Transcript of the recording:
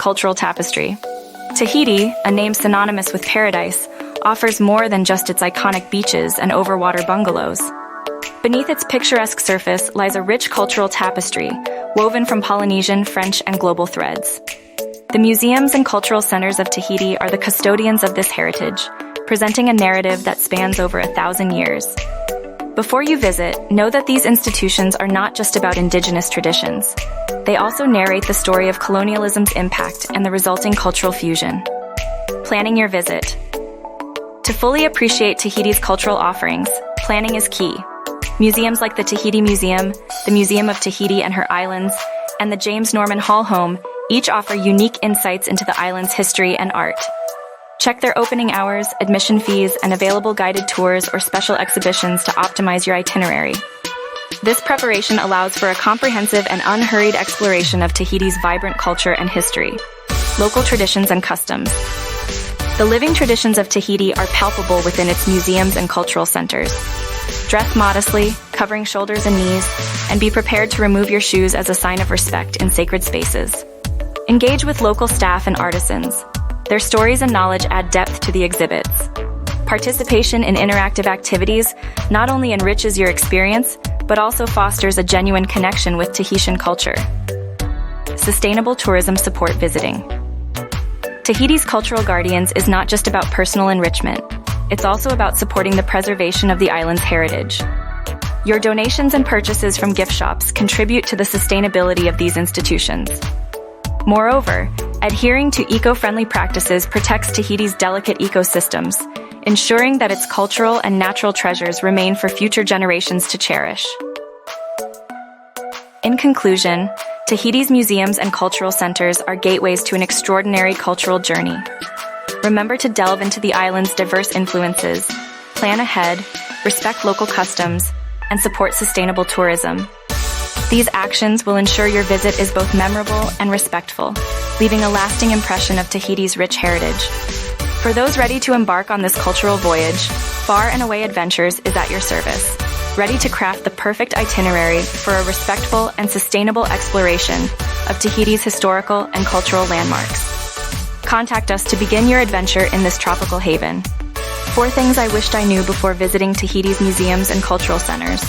cultural tapestry. Tahiti, a name synonymous with paradise, offers more than just its iconic beaches and overwater bungalows. Beneath its picturesque surface lies a rich cultural tapestry, woven from Polynesian, French, and global threads. The museums and cultural centers of Tahiti are the custodians of this heritage, presenting a narrative that spans over 1,000 years. Before you visit, know that these institutions are not just about indigenous traditions. They also narrate the story of colonialism's impact and the resulting cultural fusion. Planning your visit. To fully appreciate Tahiti's cultural offerings, planning is key. Museums like the Tahiti Museum, the Museum of Tahiti and her Islands, and the James Norman Hall Home each offer unique insights into the island's history and art. Check their opening hours, admission fees, and available guided tours or special exhibitions to optimize your itinerary. This preparation allows for a comprehensive and unhurried exploration of Tahiti's vibrant culture and history, local traditions and customs. The living traditions of Tahiti are palpable within its museums and cultural centers. Dress modestly, covering shoulders and knees, and be prepared to remove your shoes as a sign of respect in sacred spaces. Engage with local staff and artisans. Their stories and knowledge add depth to the exhibits. Participation in interactive activities not only enriches your experience, but also fosters a genuine connection with Tahitian culture. Sustainable tourism support visiting. Tahiti's Cultural Guardians is not just about personal enrichment. It's also about supporting the preservation of the island's heritage. Your donations and purchases from gift shops contribute to the sustainability of these institutions. Moreover, adhering to eco-friendly practices protects Tahiti's delicate ecosystems, ensuring that its cultural and natural treasures remain for future generations to cherish. In conclusion, Tahiti's museums and cultural centers are gateways to an extraordinary cultural journey. Remember to delve into the island's diverse influences, plan ahead, respect local customs, and support sustainable tourism. These actions will ensure your visit is both memorable and respectful, leaving a lasting impression of Tahiti's rich heritage. For those ready to embark on this cultural voyage, Far and Away Adventures is at your service, ready to craft the perfect itinerary for a respectful and sustainable exploration of Tahiti's historical and cultural landmarks. Contact us to begin your adventure in this tropical haven. 4 things I wished I knew before visiting Tahiti's museums and cultural centers.